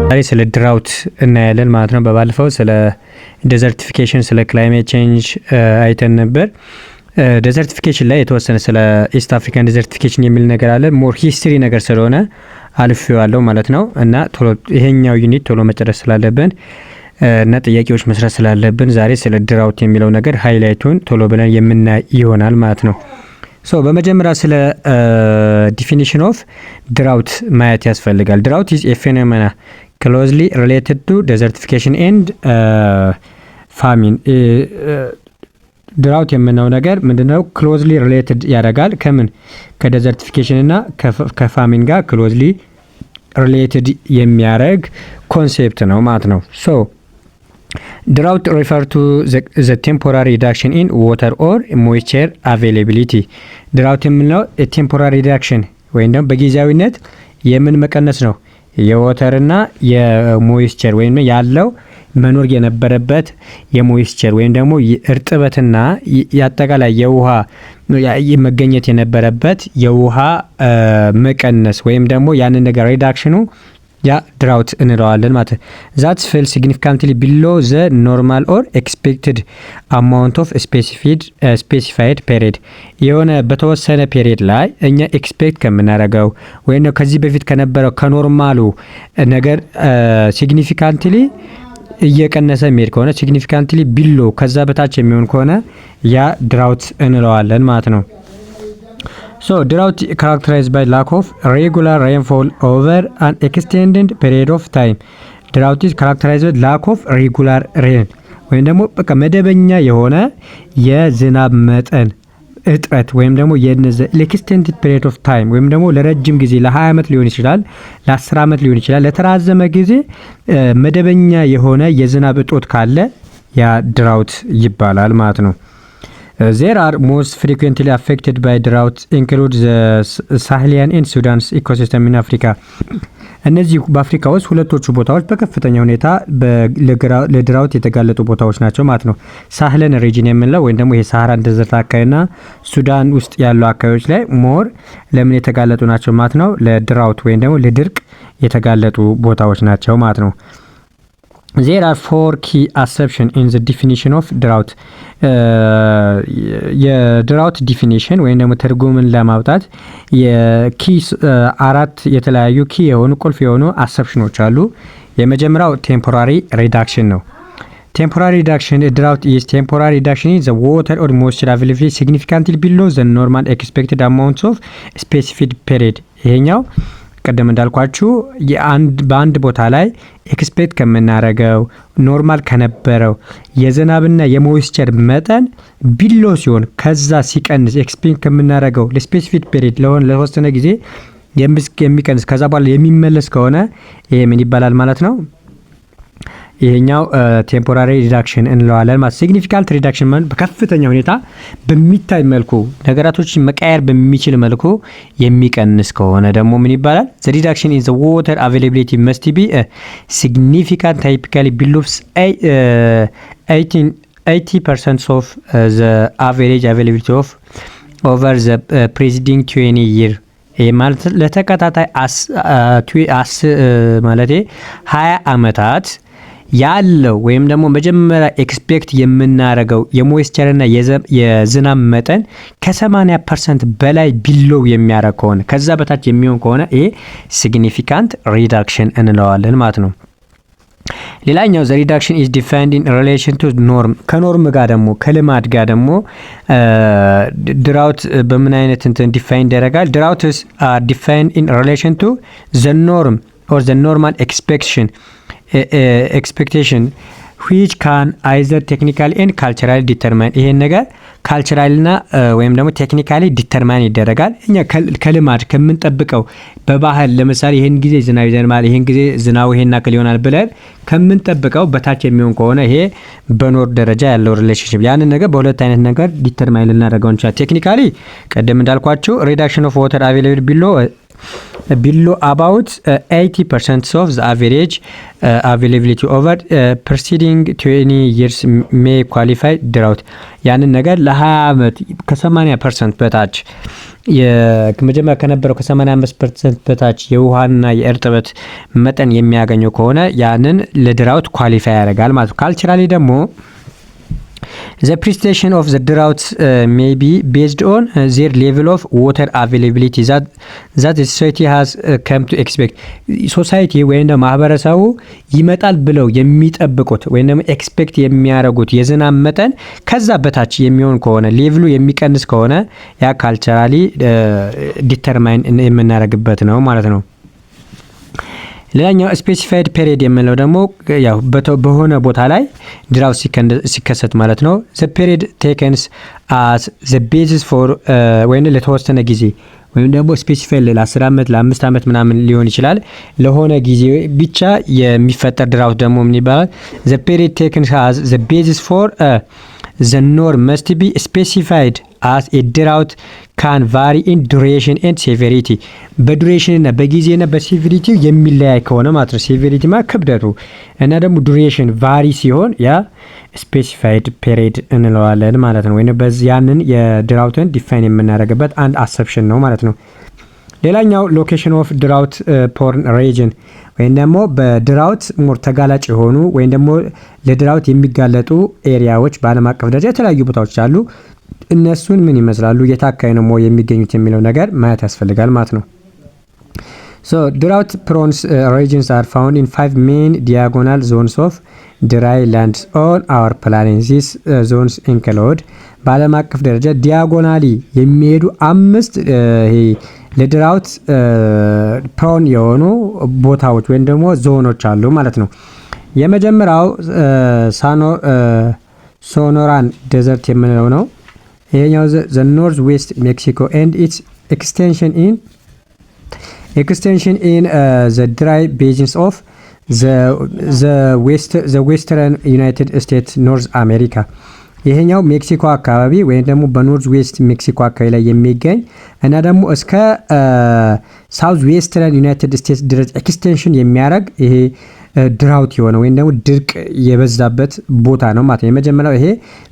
ዛሬ ስለ ድራውት እናያለን ማለት ነው። በባለፈው ስለ ዴዘርቲፊኬሽን ስለ ክላይሜት ቼንጅ አይተን ነበር። ዴዘርቲፊኬሽን ላይ የተወሰነ ስለ ኢስት አፍሪካን ዴዘርቲፊኬሽን የሚል ነገር አለ። ሞር ሂስትሪ ነገር ስለሆነ አልፌዋለሁ ማለት ነው እና ቶሎ ይሄኛው ዩኒት ቶሎ መጨረስ ስላለብን እና ጥያቄዎች መስራት ስላለብን ዛሬ ስለ ድራውት የሚለው ነገር ሃይላይቱን ቶሎ ብለን የምናይ ይሆናል ማለት ነው። ሶ በመጀመሪያ ስለ ዲፊኒሽን ኦፍ ድራውት ማየት ያስፈልጋል። ድራውት ኢዝ ኤ ፌኖሜና ክሎዝሊ ሪሌትድ ቱ ዴዘርቲፊኬሽን ኤንድ ፋሚን። ድራውት የምንለው ነገር ምንድነው? ክሎዝሊ ሪሌትድ ያደርጋል ከምን ከዴዘርቲፊኬሽን እና ከፋሚን ጋር ክሎዝሊ ሪሌትድ የሚያደርግ ኮንሴፕት ነው ማለት ነው። ሶ drought refer to the temporary reduction in water or moisture availability. drought የምንለው temporary reduction ወይም ደግሞ በጊዜያዊነት የምን መቀነስ ነው? የወተርና የሞይስቸር ወይም ያለው መኖር የነበረበት የሞይስቸር ወይም ደግሞ እርጥበትና ያጠቃላይ የውሃ መገኘት የነበረበት የውሃ መቀነስ ወይም ደግሞ ያንን ነገር ሪዳክሽኑ ያ ድራውት እንለዋለን ማለት ነው። that fell significantly below the normal or expected amount of specified period የሆነ በተወሰነ ፔሪድ ላይ እኛ ኤክስፔክት ከምናደርገው ወይም ከዚህ በፊት ከነበረው ከኖርማሉ ነገር ሲግኒፊካንትሊ እየቀነሰ የሚሄድ ከሆነ ሲግኒፊካንትሊ ቢሎ ከዛ በታች የሚሆን ከሆነ ያ ድራውት እንለዋለን ማለት ነው። So drought characterized by lack of regular rainfall over an extended period of time. drought is characterized by lack of regular rain ወይም ደግሞ በቃ መደበኛ የሆነ የዝናብ መጠን እጥረት ወይም ደግሞ የነዘ extended period of time ወይም ደግሞ ለረጅም ጊዜ ለ20 ዓመት ሊሆን ይችላል፣ ለ10 ዓመት ሊሆን ይችላል፣ ለተራዘመ ጊዜ መደበኛ የሆነ የዝናብ እጦት ካለ ያ ድራውት ይባላል ማለት ነው። There are most frequently affected by drought include the Sahelian and Sudan's ecosystem in Africa. እነዚህ በአፍሪካ ውስጥ ሁለቶቹ ቦታዎች በከፍተኛ ሁኔታ ለድራውት የተጋለጡ ቦታዎች ናቸው ማለት ነው። ሳህለን ሪጅን የምንለው ወይም ደግሞ የሳሃራን ደዘርት አካባቢና ሱዳን ውስጥ ያሉ አካባቢዎች ላይ ሞር ለምን የተጋለጡ ናቸው ማለት ነው? ለድራውት ወይም ደግሞ ለድርቅ የተጋለጡ ቦታዎች ናቸው ማለት ነው። There are 4 key assumptions in the definition of drought. የድራውት ዲፊኒሽን ወይም ደግሞ ትርጉምን ለማውጣት የኪ አራት የተለያዩ ኪ የሆኑ ቁልፍ የሆኑ አሰፕሽኖች አሉ። የመጀመሪያው ቴምፖራሪ ሪዳክሽን ነው። ቴምፖራሪ ሪዳክሽን drought is temporary reduction in the water or moisture availability significantly below the normal expected amounts of specific period. ይሄኛው ቀደም እንዳልኳችሁ በአንድ ቦታ ላይ ኤክስፔክት ከምናረገው ኖርማል ከነበረው የዝናብና የሞይስቸር መጠን ቢሎ ሲሆን ከዛ ሲቀንስ ኤክስፔክት ከምናረገው ለስፔሲፊክ ፔሪድ ለተወሰነ ጊዜ የሚቀንስ ከዛ በኋላ የሚመለስ ከሆነ ይሄ ምን ይባላል ማለት ነው? ይሄኛው ቴምፖራሪ ሪዳክሽን እንለዋለን ማለት። ሲግኒፊካንት ሪዳክሽን ማለት በከፍተኛ ሁኔታ በሚታይ መልኩ ነገራቶችን መቀየር በሚችል መልኩ የሚቀንስ ከሆነ ደግሞ ምን ይባላል? the reduction in the water availability must be a significant, typically below 80% of the average availability of over the preceding 20 year. ይሄ ማለት ለተከታታይ ማለት 20 ዓመታት ያለው ወይም ደግሞ መጀመሪያ ኤክስፔክት የምናረገው የሞይስቸር እና የዝናብ መጠን ከ80% በላይ ቢሎው የሚያረግ ከሆነ ከዛ በታች የሚሆን ከሆነ ይሄ ሲግኒፊካንት ሪዳክሽን እንለዋለን ማለት ነው። ሌላኛው the reduction is defined in relation to norm ከኖርም ጋር ደግሞ ከልማድ ጋር ደግሞ ድራውት በምን አይነት እንትን ዲፋይን ያደርጋል? drought is defined in relation to the norm or the normal expectation which can either technically and culturally determine. ይሄን ነገር ካልቸራልና ወይም ደግሞ ቴክኒካሊ ዲተርማይን ይደረጋል። እኛ ከልማድ ከምንጠብቀው በባህል ለምሳሌ ይሄን ጊዜ ዝናብ ይዘንባል፣ ይሄን ጊዜ ዝናቡ ይሄን አክል ይሆናል ብለን ከምንጠብቀው በታች የሚሆን ከሆነ ይሄ በኖር ደረጃ ያለው ሪሌሽንሺፕ ያንን ነገር በሁለት አይነት ነገር ዲተርማይን ልናደርገው እንችላለን። ቴክኒካሊ ቀደም እንዳልኳችሁ ሪዳክሽን ኦፍ ዋተር አቬይላብል below about 80% of the average availability over preceding 20 years may qualify drought. ያንን ነገር ለ20 ዓመት ከ80% በታች መጀመሪያ ከነበረው ከ85% በታች የውሃና የእርጥበት መጠን የሚያገኘው ከሆነ ያንን ለድራውት ኳሊፋይ ያደርጋል ማለት ነው። ካልቸራሊ ደግሞ the precipitation of the drought may be based on their level of water availability that the society has come to expect. ሶሳይቲ ወይም ደግሞ ማህበረሰቡ ይመጣል ብለው የሚጠብቁት ወይም ደግሞ ኤክስፔክት የሚያደርጉት የዝናብ መጠን ከዛ በታች የሚሆን ከሆነ ሌቭሉ የሚቀንስ ከሆነ ያ ካልቸራሊ ዲተርማይን የምናደርግበት ነው ማለት ነው። ሌላኛው ስፔሲፋይድ ፔሪድ የምንለው ደግሞ ያው በሆነ ቦታ ላይ ድራውት ሲከሰት ማለት ነው። ዘ ፔሪድ ቴክንስ አስ ዘ ቤሲስ ፎር ወይም ለተወሰነ ጊዜ ወይም ደግሞ ስፔሲፋይድ ለ10 ዓመት ለ5 ዓመት ምናምን ሊሆን ይችላል ለሆነ ጊዜ ብቻ የሚፈጠር ድራውት ደግሞ ምን ይባላል? ዘ ፔሪድ ቴክንስ አስ ዘ ቤሲስ ፎር the norm must be specified as a drought can vary in duration and severity. በዱሬሽን እና በጊዜና በሴቨሪቲ የሚለያይ ከሆነ ማለት ነው። ሴቨሪቲ ማለት ክብደቱ እና ደግሞ ዱሬሽን ቫሪ ሲሆን ያ ስፔሲፋይድ ፔሪድ እንለዋለን ማለት ነው። ወይም በዚህ ያንን የድራውትን ዲፋይን የምናደርግበት አንድ አሰፕሽን ነው ማለት ነው። ሌላኛው ሎኬሽን ኦፍ ድራውት ፖርን ሪጅን ወይም ደግሞ በድራውት ሞር ተጋላጭ የሆኑ ወይም ደግሞ ለድራውት የሚጋለጡ ኤሪያዎች በዓለም አቀፍ ደረጃ የተለያዩ ቦታዎች አሉ። እነሱን ምን ይመስላሉ፣ የት አካባቢ ነው የሚገኙት የሚለው ነገር ማየት ያስፈልጋል ማለት ነው። So drought prone regions are found in 5 main diagonal zones of dry lands on our planet. These zones include በዓለም አቀፍ ደረጃ ዲያጎናሊ የሚሄዱ 5 ለድራውት ፕሮን የሆኑ ቦታዎች ወይም ደግሞ ዞኖች አሉ ማለት ነው። የመጀመሪያው ሶኖራን ዴዘርት የምንለው ነው። ይሄኛው ዘ ኖርዝ ዌስት ሜክሲኮ ኤንድ ኢትስ ኤክስቴንሽን ኢን ዘ ድራይ ቤዝንስ ኦፍ ዘ ዌስተርን ዩናይትድ ስቴትስ ኖርዝ አሜሪካ። ይሄኛው ሜክሲኮ አካባቢ ወይም ደግሞ በኖርዝ ዌስት ሜክሲኮ አካባቢ ላይ የሚገኝ እና ደግሞ እስከ ሳውዝ ዌስተርን ዩናይትድ ስቴትስ ድረስ ኤክስቴንሽን የሚያደርግ ይሄ ድራውት የሆነ ወይም ደግሞ ድርቅ የበዛበት ቦታ ነው ማለት ነው። የመጀመሪያው ይሄ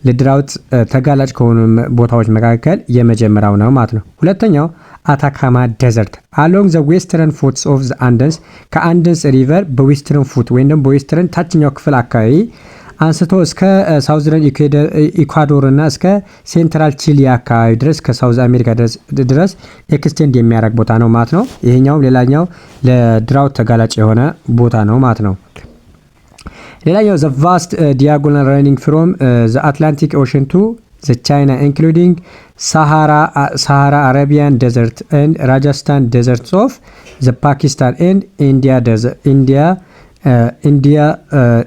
ለድራውት ተጋላጭ ከሆኑ ቦታዎች መካከል የመጀመሪያው ነው ማለት ነው። ሁለተኛው አታካማ ዴዘርት አሎንግ ዘ ዌስተርን ፉትስ ኦፍ ዘ አንደንስ ከአንደንስ ሪቨር በዌስተርን ፉት ወይም ደግሞ በዌስተርን ታችኛው ክፍል አካባቢ አንስቶ እስከ ሳውዝርን ኢኳዶር እና እስከ ሴንትራል ቺሊ አካባቢ ድረስ ከሳውዝ አሜሪካ ድረስ ኤክስቴንድ የሚያደርግ ቦታ ነው ማለት ነው። ይሄኛው ሌላኛው ለድራውት ተጋላጭ የሆነ ቦታ ነው ማለት ነው። ሌላኛው ዘ ቫስት ዲያጎናል ረኒንግ ፍሮም ዘ አትላንቲክ ኦሽን ቱ ዘ ቻይና ኢንክሉዲንግ ሳሃራ አረቢያን ዴዘርት ኤንድ ራጃስታን ዴዘርትስ ኦፍ ዘ ፓኪስታን ኤንድ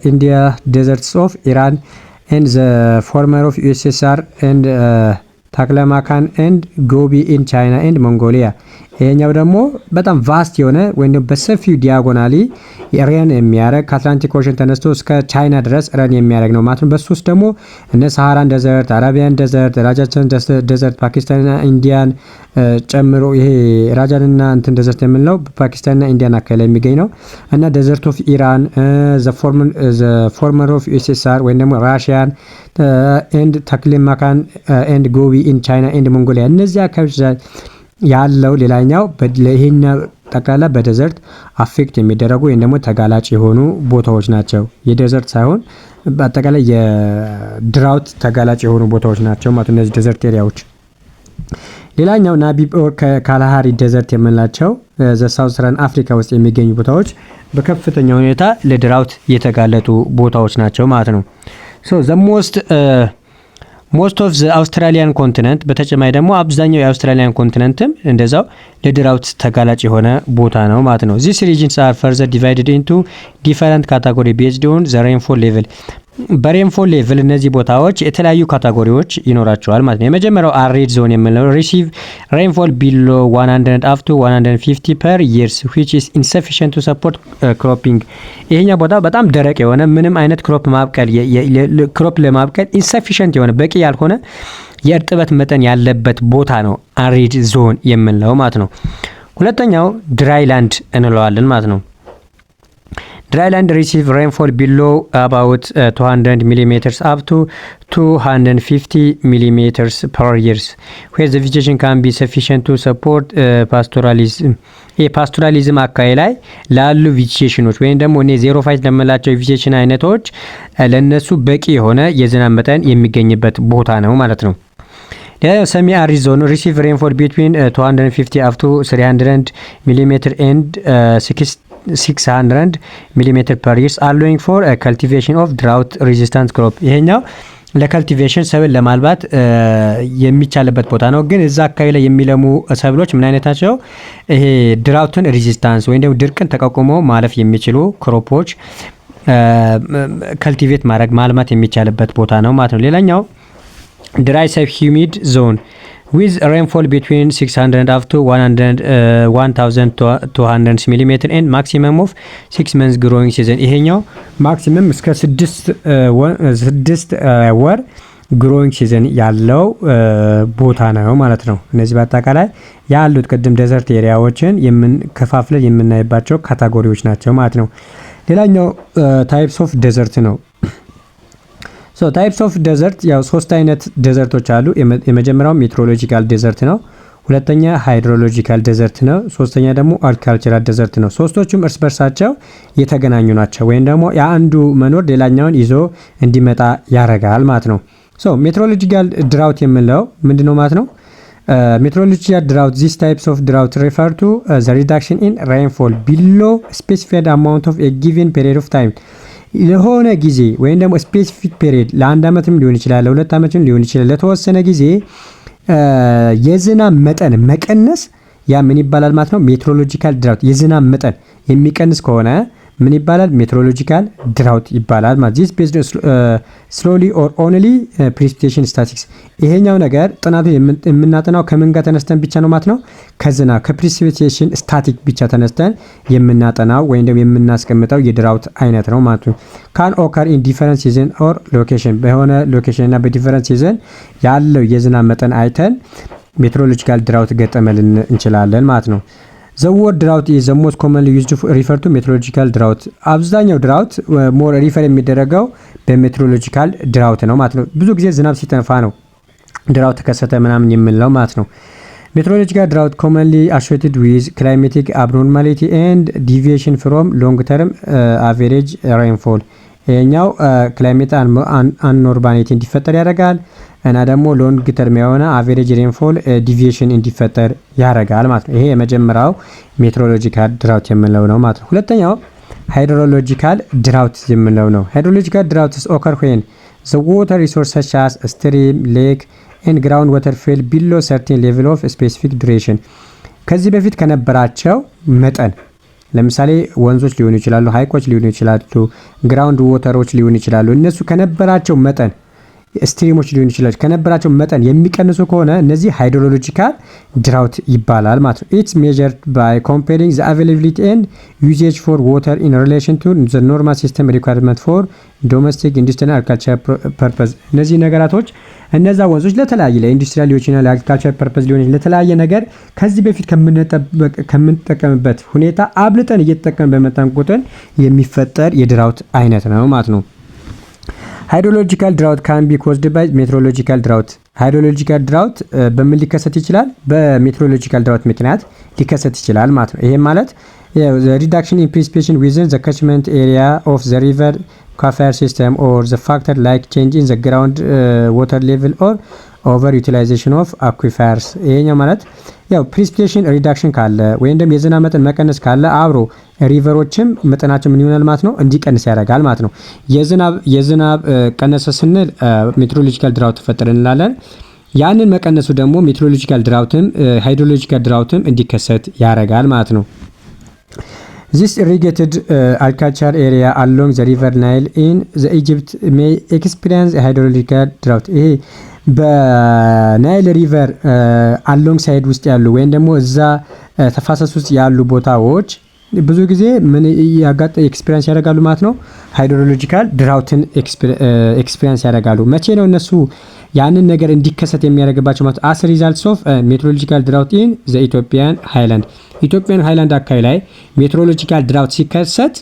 India deserts of Iran and the former of USSR and ታክለማካን ኤንድ ጎቢ ኢን ቻይና ኤንድ ሞንጎሊያ። ይሄኛው ደግሞ በጣም ቫስት የሆነ ወይም በሰፊው ዲያጎናሊ ረን የሚያደርግ ከአትላንቲክ ኦሽን ተነስቶ እስከ ቻይና ድረስ ረን የሚያደርግ ነው ማለት ነው። በሱ ውስጥ ደግሞ እነ ሳሃራን ዴዘርት፣ አረቢያን ዴዘርት፣ ራጃስታን ዴዘርት፣ ፓኪስታንና ኢንዲያን ጨምሮ ይሄ ራጃንና እንትን ዴዘርት የምንለው ፓኪስታንና ኢንዲያን አካባቢ ላይ የሚገኝ ነው እና ዴዘርት ኦፍ ኢራን ዘ ፎርመር ኦፍ ዩኤስኤስአር ወይም ደግሞ ራሽያን ኤንድ ታክለማካን ኤንድ ጎቢ ኢን ቻይና ኤንድ ሞንጎሊያ እነዚህ አካባቢዎች ያለው ሌላኛው ይሄኛ ጠቅላላ በዴዘርት አፌክት የሚደረጉ ወይም ደግሞ ተጋላጭ የሆኑ ቦታዎች ናቸው። የዴዘርት ሳይሆን በአጠቃላይ የድራውት ተጋላጭ የሆኑ ቦታዎች ናቸው ማለት እነዚህ ዴዘርት ኤሪያዎች። ሌላኛው ናሚብ ኦር ካላሃሪ ዴዘርት የምንላቸው ዘሳውዘርን አፍሪካ ውስጥ የሚገኙ ቦታዎች በከፍተኛ ሁኔታ ለድራውት የተጋለጡ ቦታዎች ናቸው ማለት ነው። ሶ ዘ ሞስት ኦፍ ዘ አውስትራሊያን ኮንቲነንት በተጨማሪ ደግሞ አብዛኛው የአውስትራሊያን ኮንቲነንትም እንደዛው ለድራውት ተጋላጭ የሆነ ቦታ ነው ማለት ነው። ዚስ ሪጅንስ አር ፈርዘር ዲቫይድድ ኢንቱ ዲፈረንት ካታጎሪ ቤዝድ ኦን ዘ ሬንፎል ሌቭል። በሬንፎል ሌቭል እነዚህ ቦታዎች የተለያዩ ካታጎሪዎች ይኖራቸዋል ማለት ነው። የመጀመሪያው አሪድ ዞን የምንለው ሪሲቭ ሬንፎል ቢሎ 100 አፕ ቱ 150 ፐር ይርስ which is insufficient to support cropping። ይሄኛው ቦታ በጣም ደረቅ የሆነ ምንም አይነት ክሮፕ ለማብቀል ኢንሰፊሽንት የሆነ በቂ ያልሆነ የእርጥበት መጠን ያለበት ቦታ ነው አሪድ ዞን የምንለው ማለት ነው። ሁለተኛው ድራይ ላንድ እንለዋለን ማለት ነው። Dryland receive rainfall below about 200 millimeters up to 250 millimeters per year, where the vegetation can be sufficient to support pastoralism. ፓስቶራሊዝም አካባቢ ላይ ላሉ ቬጂቴሽኖች ወይም ደግሞ እኔ 05 ለምላቸው ቬጂቴሽን አይነቶች ለነሱ በቂ የሆነ የዝናብ መጠን የሚገኝበት ቦታ ነው ማለት ነው። ሰሚ አሪድ ዞን ሪሲቭ ሬንፎል ቢትዊን 250 up to 300 millimeter and 600 millimeter per year, allowing for cultivation of drought resistant crop. ይሄኛው ለካልቲቬሽን ሰብል ለማልባት የሚቻልበት ቦታ ነው። ግን እዛ አካባቢ ላይ የሚለሙ ሰብሎች ምን አይነት ናቸው? ይሄ ድራውትን ሬዚስታንስ ወይም ደግሞ ድርቅን ተቋቁመው ማለፍ የሚችሉ ክሮፖች ካልቲቬት ማድረግ ማልማት የሚቻልበት ቦታ ነው ማለት ነው። ሌላኛው ድራይ ሰብ ሂዩሚድ ዞን with rainfall between 600 up to 1200 mm and maximum of 6 months growing season. ይሄኛው ማክሲመም እስከ 6 ወር ግሮዊንግ ሲዝን ያለው ቦታ ነው ማለት ነው። እነዚህ በአጠቃላይ ያሉት ቅድም ዴዘርት ኤሪያዎችን ከፋፍለን የምናይባቸው ካታጎሪዎች ናቸው ማለት ነው። ሌላኛው ታይፕስ ኦፍ ዴዘርት ነው። ታይፕስ ኦፍ ዴዘርት ያው ሶስት አይነት ዴዘርቶች አሉ። የመጀመሪያው ሜትሮሎጂካል ዴዘርት ነው። ሁለተኛ ሃይድሮሎጂካል ዴዘርት ነው። ሶስተኛ ደግሞ አግሪካልቸራል ዴዘርት ነው። ሶስቶቹም እርስ በርሳቸው የተገናኙ ናቸው፣ ወይም ደግሞ የአንዱ መኖር ሌላኛውን ይዞ እንዲመጣ ያረጋል ማለት ነው። ሜትሮሎጂካል ድራውት የምንለው ምንድነው ማለት ነው? ሜትሮሎጂካል ድራውት ዚስ ታይፕስ ኦፍ ድራውት ሪፈር ቱ ዘ ሪዳክሽን ኢን ሬንፎል ቢሎ ስፔሲፊድ አማውንት ኦፍ ኤ ጊቨን ፔሪድ ኦፍ ታይም ለሆነ ጊዜ ወይም ደግሞ ስፔሲፊክ ፔሪድ ለአንድ ዓመትም ሊሆን ይችላል፣ ለሁለት ዓመትም ሊሆን ይችላል፣ ለተወሰነ ጊዜ የዝናብ መጠን መቀነስ ያ ምን ይባላል ማለት ነው? ሜትሮሎጂካል ድራውት። የዝናብ መጠን የሚቀንስ ከሆነ ምን ይባላል? ሜትሮሎጂካል ድራውት ይባላል ማለት ዚስ ቤዝድ ስሎሊ ኦር ኦንሊ ፕሪሲፒቴሽን ስታቲክስ። ይሄኛው ነገር ጥናቱ የምናጠናው ከምን ጋር ተነስተን ብቻ ነው ማለት ነው? ከዝናብ ከፕሪሲፒቴሽን ስታቲክ ብቻ ተነስተን የምናጠናው ወይም ደግሞ የምናስቀምጠው የድራውት አይነት ነው ማለት ነው። ካን ኦከር ኢን ዲፈረንት ሲዝን ኦር ሎኬሽን፣ በሆነ ሎኬሽን እና በዲፈረንት ሲዝን ያለው የዝናብ መጠን አይተን ሜትሮሎጂካል ድራውት ገጠመልን እንችላለን ማለት ነው። The word drought is the most commonly used to refer to meteorological drought. አብዛኛው ድራውት ሞር ሪፈር የሚደረገው በሜትሮሎጂካል ድራውት ነው ማለት ነው። ብዙ ጊዜ ዝናብ ሲጠፋ ነው ድራውት ተከሰተ ምናምን የምንለው ማለት ነው። meteorological drought commonly associated with climatic abnormality and deviation from long term average rainfall. ይሄኛው ክላይሜት አንኖርማሊቲ እንዲፈጠር ያደርጋል እና ደግሞ ሎንግ ተርም የሆነ አቨሬጅ ሬንፎል ዲቪዬሽን እንዲፈጠር ያደርጋል ማለት ነው። ይሄ የመጀመሪያው ሜትሮሎጂካል ድራውት የምንለው ነው ማለት ነው። ሁለተኛው ሃይድሮሎጂካል ድራውት የምንለው ነው። ሃይድሮሎጂካል ድራውትስ ኦከር ዌን ዘ ዋተር ሪሶርስ ሰች አስ ስትሪም ሌክ ኤንድ ግራውንድ ዋተር ፌል ቢሎ ሰርቴን ሌቭል ኦፍ ስፔሲፊክ ዱሬሽን። ከዚህ በፊት ከነበራቸው መጠን ለምሳሌ ወንዞች ሊሆኑ ይችላሉ፣ ሀይቆች ሊሆኑ ይችላሉ፣ ግራውንድ ዋተሮች ሊሆኑ ይችላሉ። እነሱ ከነበራቸው መጠን ስትሪሞች ሊሆኑ ይችላሉ ከነበራቸው መጠን የሚቀንሱ ከሆነ እነዚህ ሃይድሮሎጂካል ድራውት ይባላል ማለት ነው። ኢትስ ሜዠርድ ባይ ኮምፔሪንግ ዘ አቬይላቢሊቲ ኤንድ ዩዜጅ ፎር ዋተር ኢን ሪሌሽን ቱ ዘ ኖርማል ሲስተም ሪኳየርመንት ፎር ዶሜስቲክ ኢንዱስትሪ አግሪካልቸር ፐርፐዝ። እነዚህ ነገራቶች እነዛ ወንዞች ለተለያየ ለኢንዱስትሪያል ሊሆን ይችላል፣ ለአግሪካልቸር ፐርፐዝ ሊሆን ይችላል፣ ለተለያየ ነገር ከዚህ በፊት ከምንጠቀምበት ሁኔታ አብልጠን እየተጠቀምን በመጣን ቁጥር የሚፈጠር የድራውት አይነት ነው ማለት ነው። ሃይድሮሎጂካል ድራውት ካን ቢ ኮዝድ ባይ ሜትሮሎጂካል ድራውት። ሃይድሮሎጂካል ድራውት በምን ሊከሰት ይችላል? በሜትሮሎጂካል ድራውት ምክንያት ሊከሰት ይችላል ማለት ነው። ይሄም ማለት ሪዳክሽን ኢን ፕሪሲፒቴሽን ዊዝን ዘ ካችመንት ኤሪያ ኦፍ ዘ ሪቨር ኳፈር ሲስተም ኦር ዘ ፋክተር ላይክ ቼንጅ ኢን ዘ ግራውንድ ዋተር ሌቭል ኦር ኦቨር ዩቲላይዜሽን ኦፍ አኩዊፈርስ። ይሄኛው ማለት ያው ፕሪሲፒቴሽን ሪዳክሽን ካለ ወይም ደግሞ የዝናብ መጠን መቀነስ ካለ አብሮ ሪቨሮችም መጠናቸው ምን ይሆናል ማለት ነው? እንዲቀንስ ያደርጋል ማለት ነው። የዝናብ ቀነሰ ስንል ሜትሮሎጂካል ድራውት ተፈጠረ እንላለን። ያንን መቀነሱ ደግሞ ሜትሮሎጂካል ድራውትም ሃይድሮሎጂካል ድራውትም እንዲከሰት ያደርጋል ማለት ነው። This irrigated agriculture area along the river Nile in the Egypt may experience a hydrological drought. ይሄ በናይል ሪቨር አሎንግ ሳይድ ውስጥ ያሉ ወይም ደግሞ እዛ ተፋሰስ ውስጥ ያሉ ቦታዎች ብዙ ጊዜ ምን ኤክስፒሪየንስ ያደርጋሉ ማለት ነው? ሃይድሮሎጂካል ድራውትን ኤክስፒሪየንስ ያደርጋሉ። መቼ ነው እነሱ ያንን ነገር እንዲከሰት የሚያደርግባቸው ማለት አስ ሪዛልትስ ኦፍ ሜትሮሎጂካል ድራውት ኢን ዘ ኢትዮጵያን ሃይላንድ። ኢትዮጵያን ሃይላንድ አካባቢ ላይ ሜትሮሎጂካል ድራውት ሲከሰት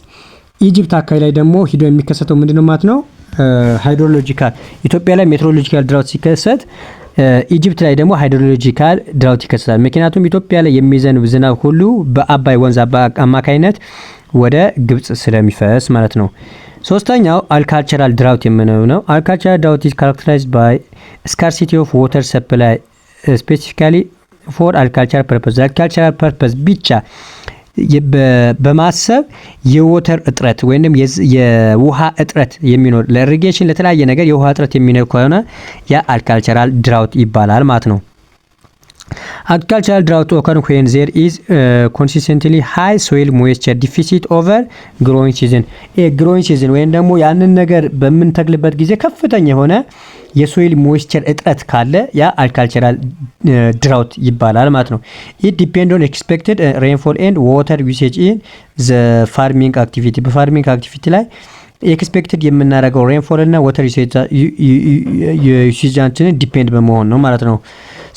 ኢጅፕት አካባቢ ላይ ደግሞ ሂዶ የሚከሰተው ምንድነው ማለት ነው? ሃይድሮሎጂካል ኢትዮጵያ ላይ ሜትሮሎጂካል ድራውት ሲከሰት ኢጅፕት ላይ ደግሞ ሃይድሮሎጂካል ድራውት ይከሰታል። ምክንያቱም ኢትዮጵያ ላይ የሚዘንብ ዝናብ ሁሉ በአባይ ወንዝ አማካይነት ወደ ግብጽ ስለሚፈስ ማለት ነው። ሶስተኛው አግሪካልቸራል ድራውት የምንለው ነው። አግሪካልቸራል ድራውት ኢዝ ካራክተራይዝድ ባይ ስካርሲቲ ኦፍ ዋተር ሰፕላይ ስፔሲፊካሊ ፎር አግሪካልቸራል ፐርፐዝ። አግሪካልቸራል ፐርፐዝ ብቻ በማሰብ የወተር እጥረት ወይንም የውሃ እጥረት የሚኖር ለኢሪጌሽን ለተለያየ ነገር የውሃ እጥረት የሚኖር ከሆነ ያ አግሪካልቸራል ድራውት ይባላል ማለት ነው። Agricultural drought occurs when there is consistently high soil moisture deficit over growing season. growing season ወይም ደግሞ ያንን ነገር በምንተክልበት ጊዜ ከፍተኛ የሆነ የሶይል ሞይስቸር እጥረት ካለ ያ አግሪካልቸራል ድራውት ይባላል ማለት ነው። it depends on expected rainfall and water usage in the farming activity. በፋርሚንግ አክቲቪቲ ላይ ኤክስፔክትድ የምናደርገው ሬንፎል እና ወተር ዩሴጃችንን ዲፔንድ በመሆን ነው ማለት ነው።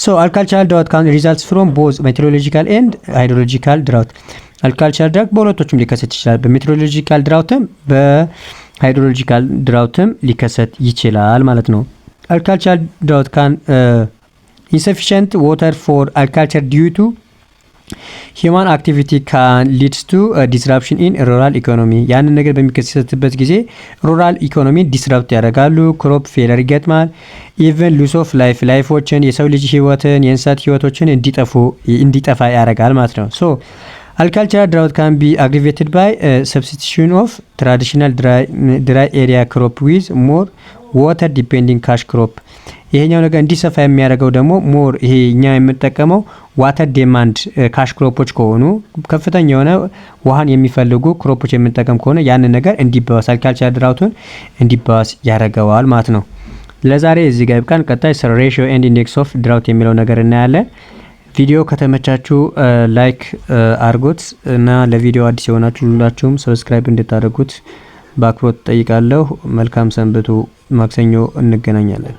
So agricultural drought can result from both meteorological and hydrological drought. agricultural drought በሁለቶችም ሊከሰት ይችላል። በሜትሮሎጂካል ድራውትም በሃይድሮሎጂካል ድራውትም ሊከሰት ይችላል ማለት ነው። agricultural drought can insufficient water for agriculture due to human activity can leads to disruption in rural economy. ያንን ነገር በሚከሰትበት ጊዜ ሩራል ኢኮኖሚ ዲስራፕት ያደርጋሉ። ክሮፕ ፌለር ይገጥማል። ኢቨን ሉስ ኦፍ ላይፎችን የሰው ልጅ ህይወትን የእንስሳት ህይወቶችን እንዲጠፋ ያደርጋል ማለት ነው። ሶ agricultural drought can be aggravated by substitution of traditional dry area crop with more water depending cash crop. ይሄኛው ነገር እንዲሰፋ የሚያደርገው ደግሞ ሞር ይሄ እኛ የምንጠቀመው ዋተር ዲማንድ ካሽ ክሮፖች ከሆኑ ከፍተኛ የሆነ ውሃን የሚፈልጉ ክሮፖች የምንጠቀም ከሆነ ያንን ነገር እንዲባባስ አግሪካልቸራል ድራውቱን እንዲባባስ ያደርገዋል ማለት ነው። ለዛሬ እዚህ ጋር ይብቃን። ቀጣይ ስለ ሬሽዮ ኤንድ ኢንዴክስ ኦፍ ድራውት የሚለው ነገር እናያለን። ቪዲዮ ከተመቻችሁ ላይክ አድርጉት እና ለቪዲዮ አዲስ የሆናችሁ ሁላችሁም ሰብስክራይብ እንድታደርጉት በአክብሮት ጠይቃለሁ። መልካም ሰንብቱ። ማክሰኞ እንገናኛለን።